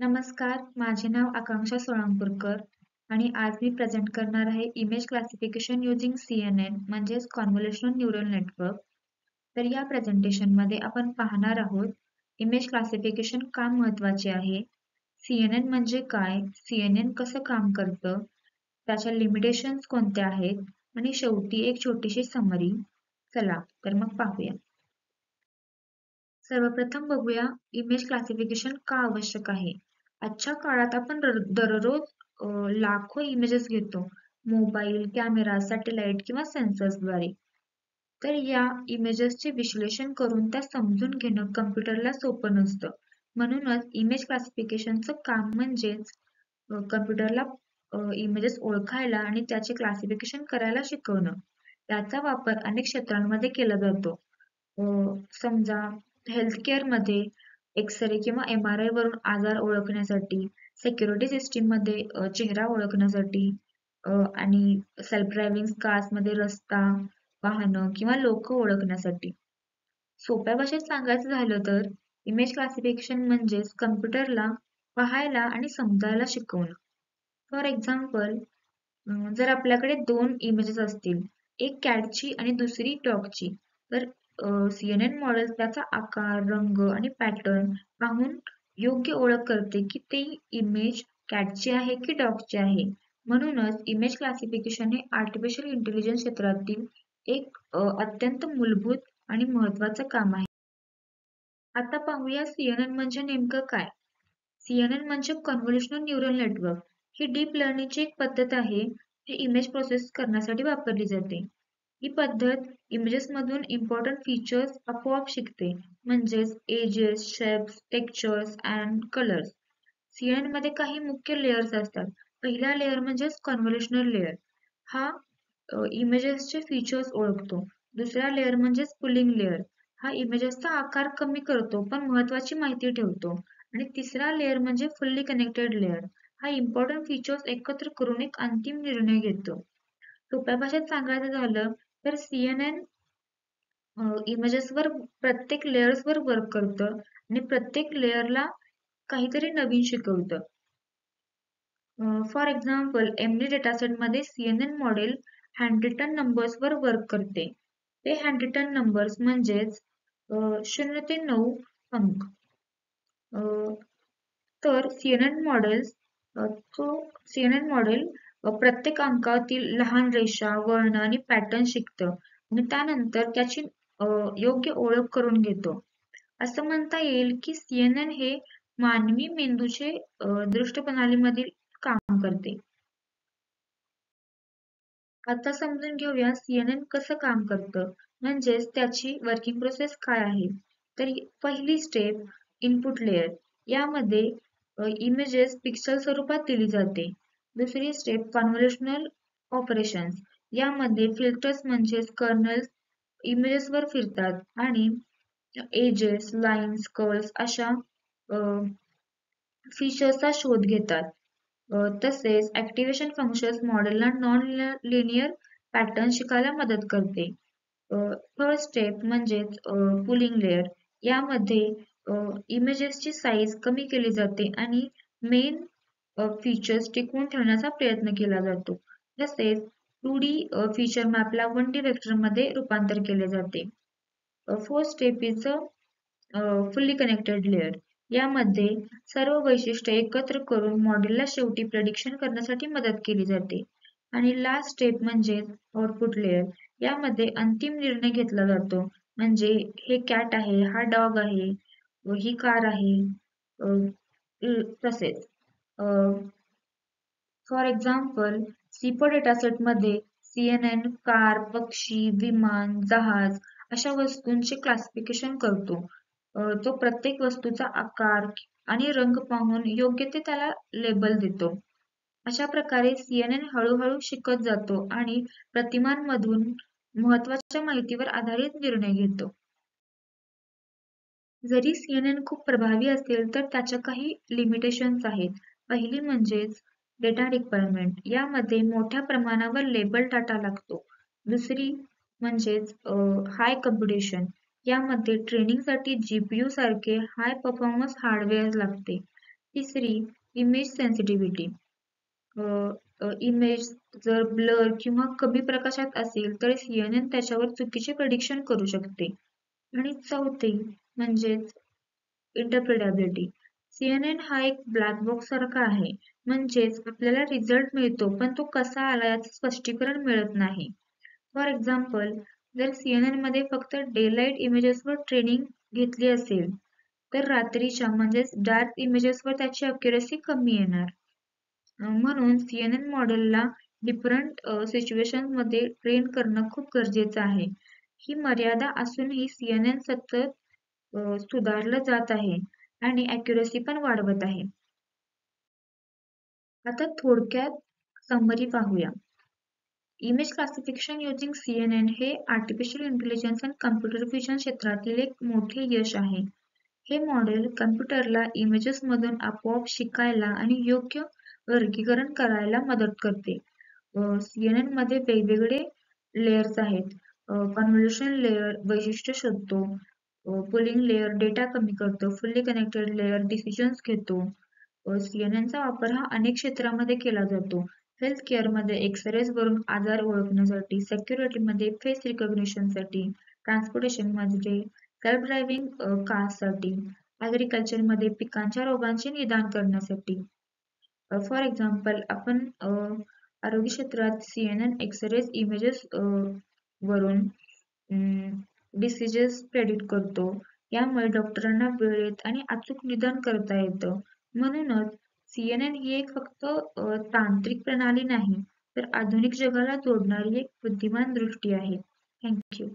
नमस्कार, माझे नाव आकांक्षा सोळंपूरकर आणि आज मी प्रेझेंट करणार आहे इमेज क्लासिफिकेशन युजिंग CNN म्हणजेच कॉन्व्होल्युशनल न्यूरल नेटवर्क. तर या प्रेझेंटेशनमध्ये आपण पाहणार आहोत इमेज क्लासिफिकेशन का महत्त्वाचे आहे, CNN म्हणजे काय, CNN कसं काम करतं, त्याच्या लिमिटेशन्स कोणत्या आहेत आणि शेवटी एक छोटीशी समरी. चला तर मग पाहूया. सर्वप्रथम बघूया इमेज क्लासिफिकेशन का आवश्यक आहे. आजच्या काळात आपण दररोज लाखो इमेजेस घेतो मोबाईल, कॅमेरा, सॅटेलाइट किंवा सेन्सर्सद्वारे. तर या इमेजेसचे विश्लेषण करून त्या समजून घेणं कम्प्युटरला सोपं नसतं. म्हणूनच इमेज क्लासिफिकेशनचं काम म्हणजेच कम्प्युटरला इमेजेस ओळखायला आणि त्याचे क्लासिफिकेशन करायला शिकवणं. याचा वापर अनेक क्षेत्रांमध्ये केला जातो. समजा हेल्थकेअरमध्ये एक्स-रे किंवा MRI वरून आजार ओळखण्यासाठी, सिक्युरिटी सिस्टीममध्ये चेहरा ओळखण्यासाठी आणि सेल्फ ड्रायव्हिंग कार्समध्ये रस्ता, वाहनं किंवा लोक ओळखण्यासाठी. सोप्या भाषेत सांगायचं झालं तर इमेज क्लासिफिकेशन म्हणजेच कम्प्युटरला पाहायला आणि समजायला शिकवणं. फॉर एक्झाम्पल, जर आपल्याकडे दोन इमेजेस असतील, एक कॅटची आणि दुसरी डॉगची, तर CNN मॉडेल त्याचा आकार, रंग आणि पॅटर्न पाहून योग्य ओळख करते की ती इमेज कॅटची आहे की डॉगची आहे. म्हणूनच इमेज क्लासिफिकेशन हे आर्टिफिशियल इंटेलिजन्स क्षेत्रातील एक अत्यंत मूलभूत आणि महत्त्वाचं काम आहे. आता पाहूया CNN म्हणजे नेमकं काय? CNN म्हणजे कॉन्व्होल्युशनल न्यूरल नेटवर्क. ही डीप लर्निंगची एक पद्धत आहे जी इमेज प्रोसेस करण्यासाठी वापरली जाते. ही पद्धत इमेजेसमधून इम्पॉर्टंट फीचर्स आपोआप शिकते, म्हणजेच edges, shapes, textures and colours. CNN मध्ये काही मुख्य लेयर्स असतात. पहिला लेयर म्हणजेच कॉन्व्होल्युशनल लेयर. हा इमेजेसचे फीचर्स ओळखतो. दुसरा लेयर म्हणजेच पुलिंग लेयर. हा इमेजेसचा आकार कमी करतो पण महत्त्वाची माहिती ठेवतो. आणि तिसरा लेयर म्हणजे फुल्ली कनेक्टेड लेयर. हा इम्पॉर्टंट फीचर्स एकत्र करून एक अंतिम निर्णय घेतो. सोप्या भाषेत सांगायचं झालं तर CNN इमेजेसवर प्रत्येक लेयर्सवर वर्क करतं आणि प्रत्येक लेयरला काहीतरी नवीन शिकवतं. फॉर एक्झाम्पल, MD डेटासेटमध्ये CNN मॉडेल हँडरिटन नंबर्सवर वर्क करते. ते हँडरिटन नंबर्स म्हणजेच 0 ते 9 अंक. तर CNN मॉडेल प्रत्येक अंकातील लहान रेषा, वर्ण आणि पॅटर्न शिकतं आणि त्यानंतर त्याची योग्य ओळख करून घेतो. असं म्हणता येईल की CNN हे मानवी मेंदूचे दृष्ट प्रणालीमधील काम करते. आता समजून घेऊया CNN कसं काम करतं, म्हणजेच त्याची वर्किंग प्रोसेस काय आहे. तर पहिली स्टेप इनपुट लेयर. यामध्ये इमेजेस पिक्सल स्वरूपात दिली जाते. दुसरी स्टेप कॉन्व्होल्युशनल ऑपरेशन्स. यामध्ये फिल्टर्स म्हणजेच कर्नल्स इमेजेसवर फिरतात आणि एजेस, लाईन्स, कर्व्स अशा फीचर्सचा शोध घेतात. तसेच ॲक्टिव्हेशन फंक्शन्स मॉडेलला नॉन लिनियर पॅटर्न शिकायला मदत करते. थर्ड स्टेप म्हणजेच पुलिंग लेयर. यामध्ये इमेजेसची साईज कमी केली जाते आणि मेन फीचर्स टिकवून ठेवण्याचा प्रयत्न केला जातो. तसेच 2D फीचर मॅपला 1D वेक्टरमध्ये रूपांतर केले जाते. Fourth step is fully connected layer. यामध्ये सर्व वैशिष्ट्ये एकत्र करून मॉडेलला शेवटी प्रेडिक्शन करण्यासाठी मदत केली जाते. आणि लास्ट स्टेप म्हणजे आउटपुट लेयर. यामध्ये अंतिम निर्णय घेतला जातो, म्हणजे हे कॅट आहे, हा डॉग आहे, ही कार आहे. तसेच फॉर एक्झाम्पल, सिपो डेटासेटमध्ये CNN कार, पक्षी, विमान, जहाज अशा वस्तूंचे क्लासिफिकेशन करतो. तो प्रत्येक वस्तूचा आकार आणि रंग पाहून योग्य ते त्याला लेबल देतो. अशा प्रकारे CNN हळूहळू शिकत जातो आणि प्रतिमांमधून महत्त्वाच्या माहितीवर आधारित निर्णय घेतो. जरी CNN खूप प्रभावी असेल तर त्याच्या काही लिमिटेशन्स आहेत. पहिली म्हणजेच डेटा रिक्वायरमेंट. यामध्ये मोठ्या प्रमाणावर लेबल डाटा लागतो. दुसरी म्हणजेच हाय कम्प्युटेशन. यामध्ये ट्रेनिंगसाठी GPU सारखे हाय परफॉर्मन्स हार्डवेअर लागते. तिसरी, इमेज सेन्सिटिव्हिटी. इमेज जर ब्लर किंवा कमी प्रकाशात असेल तर CNN त्याच्यावर चुकीचे प्रेडिक्शन करू शकते. आणि चौथे म्हणजेच इंटरप्रिटेबिलिटी. CNN हा एक ब्लॅक बॉक्स सारखा आहे. म्हणजेच आपल्याला रिझल्ट मिळतो पण तो कसा आला याचं स्पष्टीकरण मिळत नाही. फॉर एक्झाम्पल, जर CNN मध्ये फक्त डेलाइट इमेजेसवर ट्रेनिंग घेतली असेल तर रात्रीच्या म्हणजेच डार्क इमेजेसवर त्याची अक्युरसी कमी येणार. म्हणून CNN मॉडेलला डिफरंट सिच्युएशनमध्ये ट्रेन करणं खूप गरजेचं आहे. ही मर्यादा असूनही CNN सतत सुधारलं जात आहे आणि अॅक्युरसी पण वाढवत आहे. आता थोडक्यात समरी पाहूया. इमेज क्लासिफिकेशन युजिंग CNN हे आर्टिफिशियल इंटेलिजन्स आणि कम्प्युटर व्हिजन क्षेत्रातील एक मोठे यश आहे. हे मॉडेल कम्प्युटरला इमेजेसमधून आपोआप शिकायला आणि योग्य वर्गीकरण करायला मदत करते. CNN मध्ये वेगवेगळे लेयर्स आहेत. कन्व्होल्युशन लेयर वैशिष्ट्य शोधतो, पुलिंग लेयर डेटा कमी करतो, फुल्ली कनेक्टेड लेयर डिसिजन्स घेतो. CNN चा वापर हा अनेक क्षेत्रामध्ये केला जातो. हेल्थ केअरमध्ये एक्स-रेज वरून आजार ओळखण्यासाठी, सेक्युरिटीमध्ये फेस रिकग्निशनसाठी, ट्रान्सपोर्टेशनमध्ये सेल्फ ड्रायव्हिंग कारसाठी, ॲग्रिकल्चरमध्ये पिकांच्या रोगांचे निदान करण्यासाठी. फॉर एक्झाम्पल आपण आरोग्य क्षेत्रात CNN एक्स-रेज इमेजेस वरून डिसीजेस प्रेडिक्ट करतो. यामुळे डॉक्टरांना वेळेत आणि अचूक निदान करता येतं. म्हणूनच CNN ही एक फक्त तांत्रिक प्रणाली नाही, तर आधुनिक जगाला जोडणारी एक बुद्धिमान दृष्टी आहे. थँक्यू.